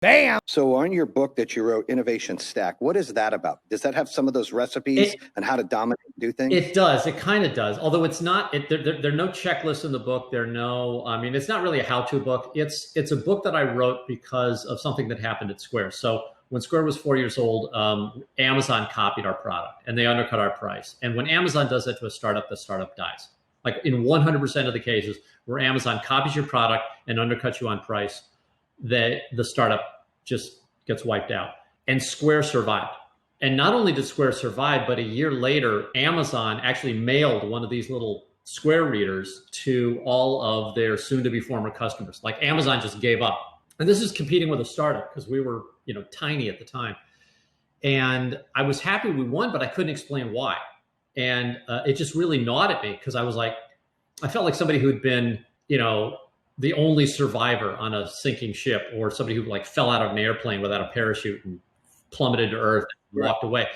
Bam! So on your book that you wrote, Innovation Stack, what is that about? Does that have some of those recipes on how to dominate and do things? It does. It kind of does. Although it's not, there are no checklists in the book. It's not really a how-to book. It's a book that I wrote because of something that happened at Square. So when Square was 4 years old, Amazon copied our product and they undercut our price. And when Amazon does that to a startup, the startup dies. Like in 100% of the cases where Amazon copies your product and undercuts you on price, the startup just gets wiped out. And Square survived. And not only did Square survive, but a year later, Amazon actually mailed one of these little Square readers to all of their soon-to-be former customers. Like Amazon just gave up. And this is competing with a startup because we were, tiny at the time. And I was happy we won, but I couldn't explain why. And it just really gnawed at me because I was like, I felt like somebody who'd been, the only survivor on a sinking ship, or somebody who like fell out of an airplane without a parachute and plummeted to earth and walked away.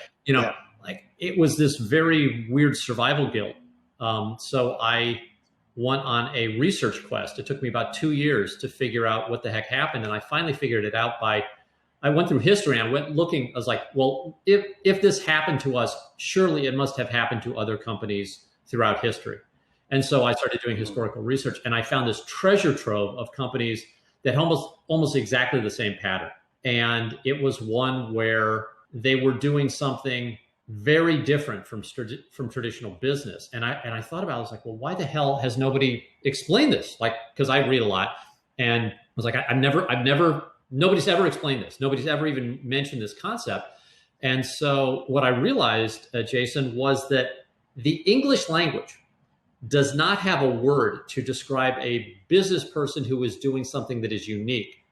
Like it was this very weird survival guilt. So I went on a research quest. It took me about 2 years to figure out what the heck happened. And I finally figured it out I went through history and I went looking. I was like, well, if this happened to us, surely it must have happened to other companies throughout history. And so I started doing historical research, and I found this treasure trove of companies that had almost exactly the same pattern. And it was one where they were doing something very different from traditional business. And I thought about it, I was like, well, why the hell has nobody explained this? Like, because I read a lot, and I was like, nobody's ever explained this. Nobody's ever even mentioned this concept. And so what I realized, Jayson, was that the English language does not have a word to describe a business person who is doing something that is unique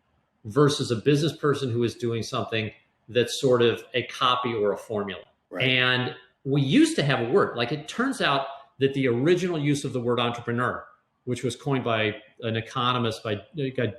versus a business person who is doing something that's sort of a copy or a formula. Right. And we used to have a word. Like, it turns out that the original use of the word entrepreneur, which was coined by an economist, by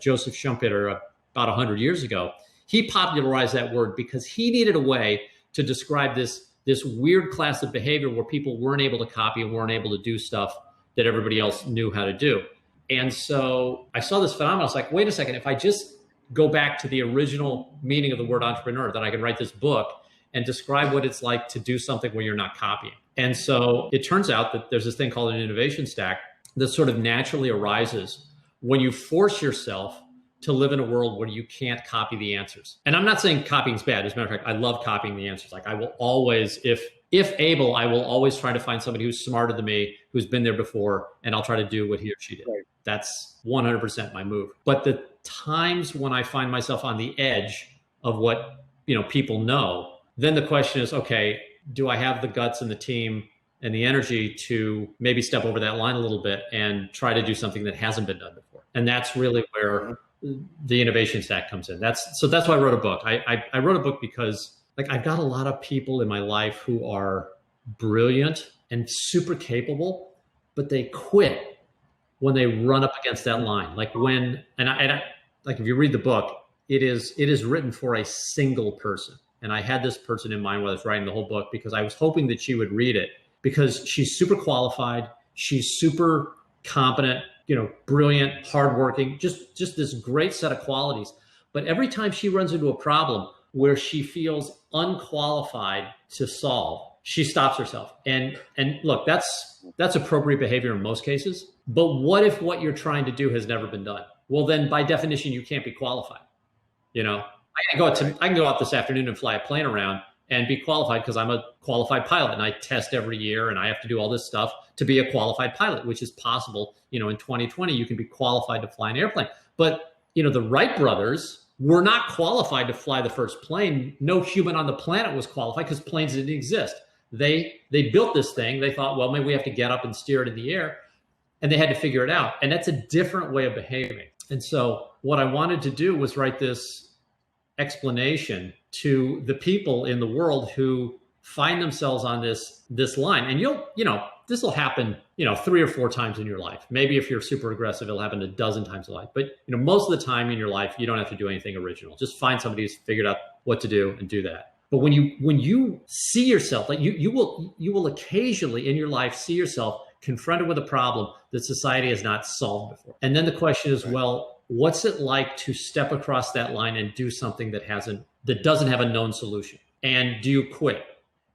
Joseph Schumpeter about 100 years ago, he popularized that word because he needed a way to describe this weird class of behavior where people weren't able to copy and weren't able to do stuff that everybody else knew how to do. And so I saw this phenomenon. I was like, wait a second, if I just go back to the original meaning of the word entrepreneur, then I can write this book and describe what it's like to do something where you're not copying. And so it turns out that there's this thing called an innovation stack that sort of naturally arises when you force yourself to live in a world where you can't copy the answers. And I'm not saying copying is bad. As a matter of fact, I love copying the answers. Like, I will always, if able, I will always try to find somebody who's smarter than me, who's been there before, and I'll try to do what he or she did. Right. That's 100% my move. But the times when I find myself on the edge of what people know, then the question is, okay, do I have the guts and the team and the energy to maybe step over that line a little bit and try to do something that hasn't been done before? And that's really where the innovation stack comes in. That's why I wrote a book. I wrote a book because, like, I've got a lot of people in my life who are brilliant and super capable, but they quit when they run up against that line. Like like if you read the book, it is written for a single person. And I had this person in mind when I was writing the whole book because I was hoping that she would read it because she's super qualified. She's super competent, brilliant, hardworking, just this great set of qualities. But every time she runs into a problem where she feels unqualified to solve, she stops herself. And look, that's appropriate behavior in most cases. But what if what you're trying to do has never been done? Well, then by definition, you can't be qualified. I can go out this afternoon and fly a plane around and be qualified because I'm a qualified pilot and I test every year and I have to do all this stuff to be a qualified pilot, which is possible. In 2020, you can be qualified to fly an airplane. But, the Wright brothers were not qualified to fly the first plane. No human on the planet was qualified because planes didn't exist. They built this thing. They thought, well, maybe we have to get up and steer it in the air. And they had to figure it out. And that's a different way of behaving. And so what I wanted to do was write this explanation to the people in the world who find themselves on this line. And this will happen, 3 or 4 times in your life. Maybe if you're super aggressive, it'll happen a dozen times in life. But most of the time in your life, you don't have to do anything original. Just find somebody who's figured out what to do and do that. But when you see yourself, like you will occasionally in your life see yourself confronted with a problem that society has not solved before. And then the question is, well, what's it like to step across that line and do something that doesn't have a known solution? And do you quit?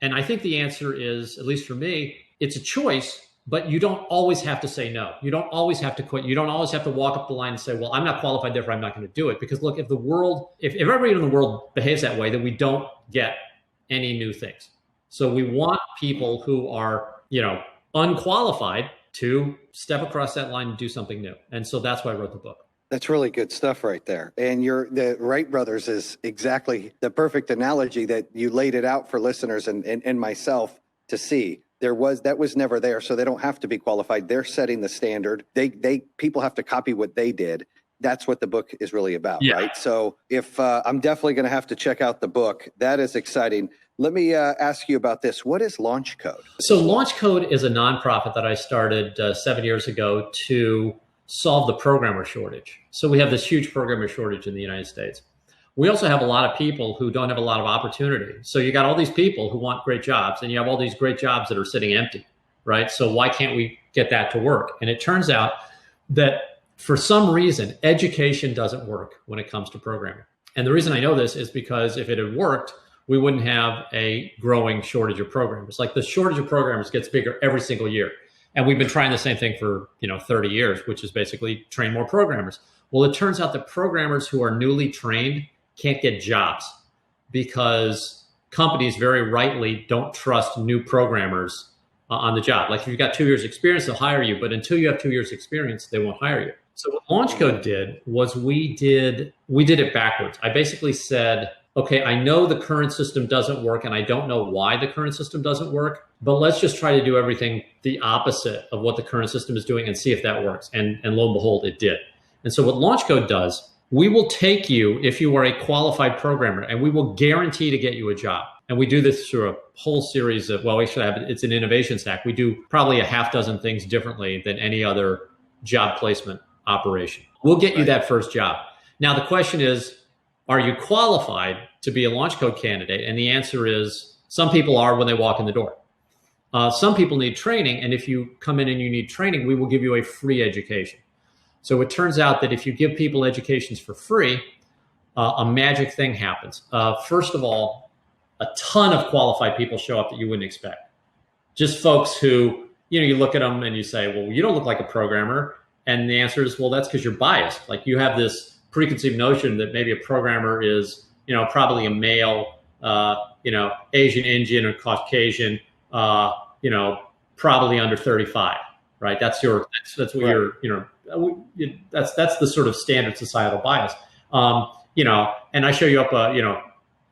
And I think the answer is, at least for me, it's a choice, but you don't always have to say no. You don't always have to quit. You don't always have to walk up the line and say, well, I'm not qualified, therefore I'm not going to do it. Because look, if everybody in the world behaves that way, then we don't get any new things. So we want people who are, unqualified to step across that line and do something new. And so that's why I wrote the book. That's really good stuff right there. And the Wright brothers is exactly the perfect analogy that you laid it out for listeners and myself to see. That was never there. So they don't have to be qualified. They're setting the standard. People have to copy what they did. That's what the book is really about, right? So if I'm definitely going to have to check out the book. That is exciting. Let me ask you about this. What is Launch Code? So Launch Code is a nonprofit that I started 7 years ago to solve the programmer shortage. So we have this huge programmer shortage in the United States. We also have a lot of people who don't have a lot of opportunity. So you got all these people who want great jobs, and you have all these great jobs that are sitting empty, right? So why can't we get that to work? And it turns out that for some reason, education doesn't work when it comes to programming. And the reason I know this is because if it had worked, we wouldn't have a growing shortage of programmers. Like the shortage of programmers gets bigger every single year. And we've been trying the same thing for 30 years, which is basically train more programmers. Well, it turns out that programmers who are newly trained can't get jobs because companies very rightly don't trust new programmers on the job. Like if you've got 2 years experience, they'll hire you, but until you have 2 years experience, they won't hire you. So what Launch Code did was we did it backwards. I basically said, okay, I know the current system doesn't work and I don't know why the current system doesn't work, but let's just try to do everything the opposite of what the current system is doing and see if that works. And lo and behold, it did. And so what Launch Code does, we will take you if you are a qualified programmer and we will guarantee to get you a job. And we do this through a whole series of, it's an innovation stack. We do probably a half dozen things differently than any other job placement operation. We'll get you that first job. Now, the question is, are you qualified to be a Launch Code candidate? And the answer is some people are when they walk in the door. Some people need training. And if you come in and you need training, we will give you a free education. So it turns out that if you give people educations for free, a magic thing happens. First of all, a ton of qualified people show up that you wouldn't expect. Just folks who, you look at them and you say, well, you don't look like a programmer. And the answer is, well, that's because you're biased. Like you have this preconceived notion that maybe a programmer is, probably a male, Asian, Indian, or Caucasian, probably under 35, right? That's what you're, that's the sort of standard societal bias. And I show you up a,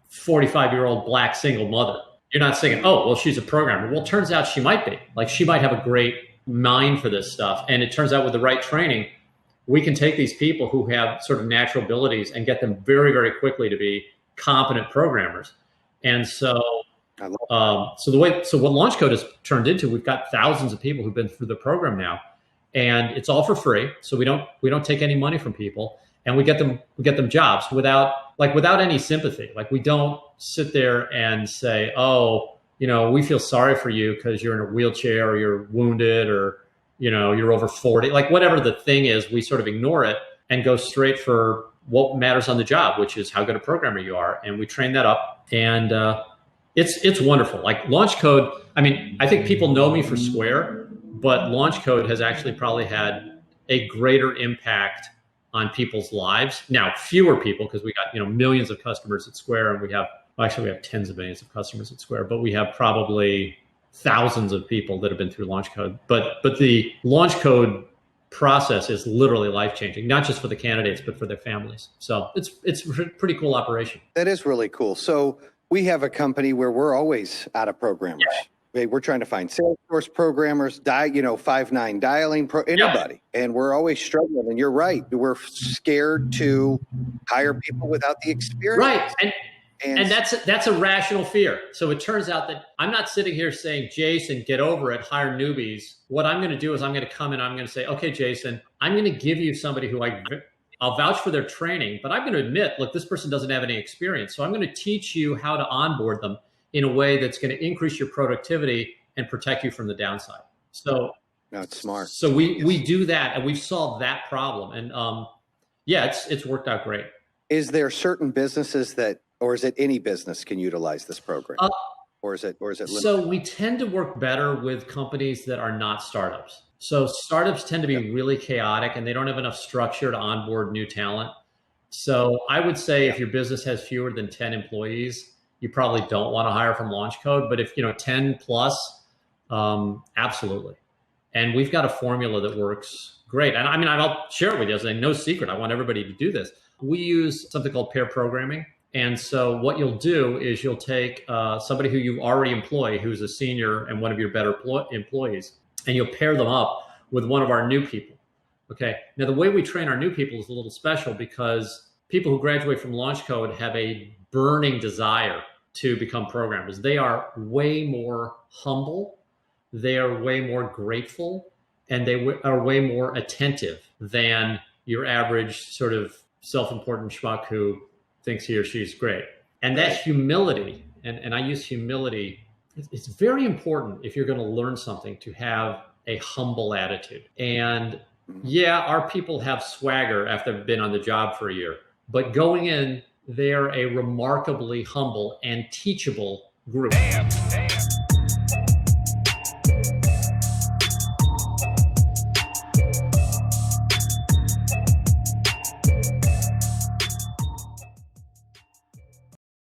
45-year-old black single mother. You're not saying, oh, well, she's a programmer. Well, it turns out she might be. Like she might have a great mind for this stuff. And it turns out with the right training, we can take these people who have sort of natural abilities and get them very, very quickly to be competent programmers. And so, what Launch Code has turned into, we've got thousands of people who've been through the program now, and it's all for free. So we don't take any money from people, and we get them jobs without any sympathy. Like we don't sit there and say, oh, we feel sorry for you because you're in a wheelchair or you're wounded or you're over 40, like whatever the thing is, we sort of ignore it and go straight for what matters on the job, which is how good a programmer you are. And we train that up, and it's wonderful. Like Launch Code, I think people know me for Square, but Launch Code has actually probably had a greater impact on people's lives. Now, fewer people, because we got, millions of customers at Square, and we have tens of millions of customers at Square, but we have probably thousands of people that have been through Launch Code. But the Launch Code process is literally life-changing, not just for the candidates, but for their families. So it's a pretty cool operation. That is really cool. So we have a company where we're always out of programmers. Yeah. We're trying to find Salesforce programmers, 5.9 dialing, anybody. Yeah. And we're always struggling. And you're right. We're scared to hire people without the experience. Right. And that's a rational fear. So it turns out that I'm not sitting here saying, Jayson, get over it, hire newbies. What I'm going to do is I'm going to come in, I'm going to say, okay, Jayson, I'm going to give you somebody who I'll vouch for their training, but I'm going to admit, look, this person doesn't have any experience. So I'm going to teach you how to onboard them in a way that's going to increase your productivity and protect you from the downside. So that's smart. So we do that, and we've solved that problem. And Yeah, it's worked out great. Is there certain businesses that, or is it any business can utilize this program? Or is it limited? So we tend to work better with companies that are not startups. So startups tend to be really chaotic and they don't have enough structure to onboard new talent. So I would say if your business has fewer than 10 employees, you probably don't want to hire from Launch Code. But if 10 plus, absolutely. And we've got a formula that works great. And I mean, I'll share it with you as no secret. I want everybody to do this. We use something called pair programming. And so what you'll do is you'll take somebody who you already employ, who's a senior and one of your better employees, and you'll pair them up with one of our new people. Okay. Now, the way we train our new people is a little special because people who graduate from Launch Code have a burning desire to become programmers. They are way more humble. They are way more grateful, and they are way more attentive than your average sort of self-important schmuck who thinks he or she's great. And that humility, and I use humility, it's very important if you're going to learn something to have a humble attitude. And yeah, our people have swagger after they've been on the job for a year, but going in, they're a remarkably humble and teachable group. Damn.